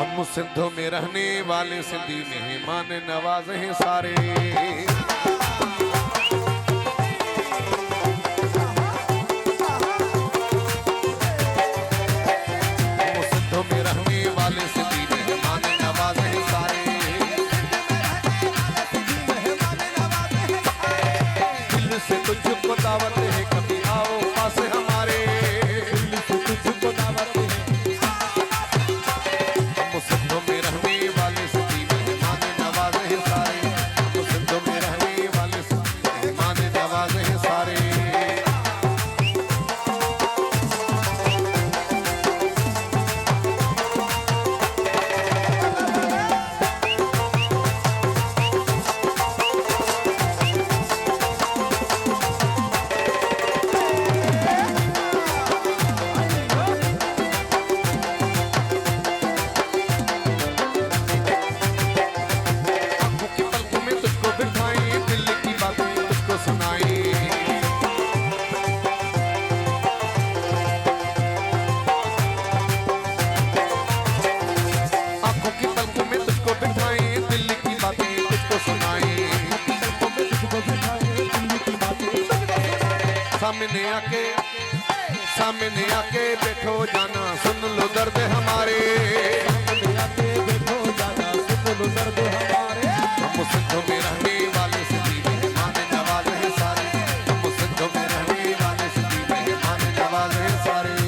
हम सिंधों में रहने वाले सिंधी मेहमान नवाज हैं सारे। हम सिंधों में रहने वाले सिंधी मेहमान नवाज हैं सारे। दिल से तुझको दावत है कभी आओ पास हमारे। दिल से तुझको दावत है। हम सिंधों में रहने वाले सिंधी मेहमान नवाज हैं सारे। हम सिंधों में रहने वाले सिंधी मेहमान नवाज हैं सारे। सामने आके बैठो जाना सुन लो दर्द हमारे। सामने आके बैठो जाना सुन लो दर्द हमारे। हम सिंधों में रहने वाले सिंधी मेहमान नवाज हैं सारे। हम सिंधों में रहने वाले सिंधी मेहमान नवाज हैं सारे।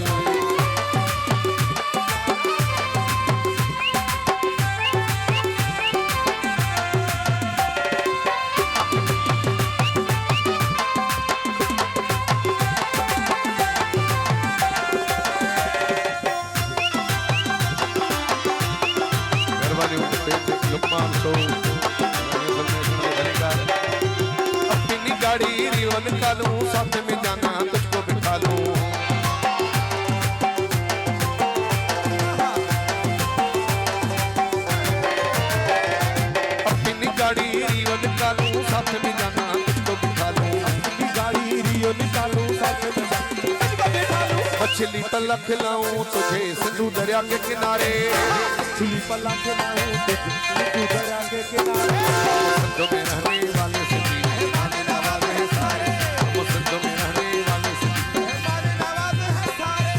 अपनी गाड़ी रिवन निकालूं साथ में जाना तुझको बिठा लूं। अपनी गाड़ी रिवन निकालूं साथ में जाना तुझको बिठा लूं। अपनी गाड़ी रिवन निकालूं साथ में जाना तुझको बिठा लूं। मछली पल्ला खिलाऊं तुझे सिंधु दरिया के किनारे। मछली पल्ला खिलाऊं तुझे सिंधु दरिया के किनारे। सिंधों में रहने वाले सिंधी मेहमान नवाज हैं सारे। हम सिंधों में रहने वाले सिंधी मेहमान नवाज हैं सारे।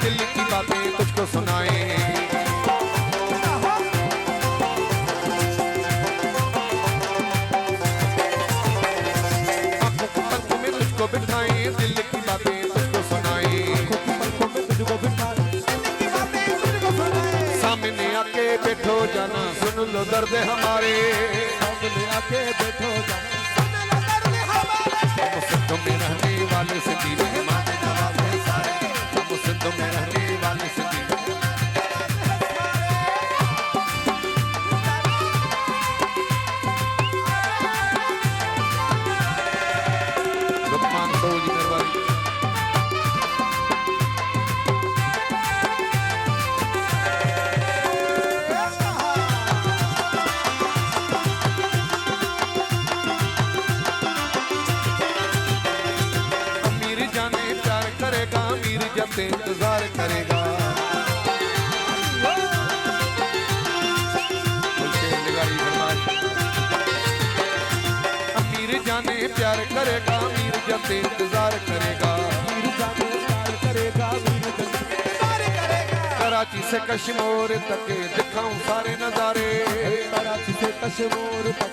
दिल की बातें तुझको सुनाए। आंखों की पलकों में तुझको बिठाए दिल की बातें तुझको सुनाए। सामने आके बैठो जाना सुन लो दर्द हमारे। सामने आके बैठो जाना सुन लो दर्द हमारे। हम सिंधों में रहने वाले सिंधी मेहमान नवाज हैं सारे। हम सिंधों में रहने वाले सिंधी लुकमान तो जी मेहरबानी। अमीर जाने प्यार करेगा अमीर जब से इंतजार करेगा। अमीर जाने प्यार करेगा अमीर जब से इंतजार करेगा। कराची से कश्मीर तक दिखाऊं सारे नजारे। कराची से कश्मीर तक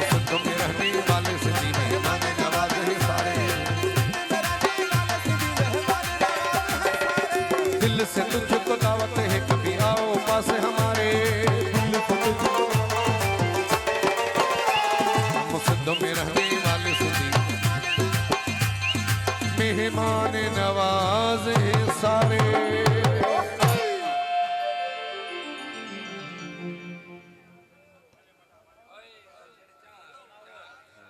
सिंधों में रहने वाले सिंधी मेहमान नवाज हैं सारे। दिल से तुझको दावत है कभी आओ पास हमारे। दिल से तुझको हम सिंधों में रहने वाले सिंधी मेहमान नवाज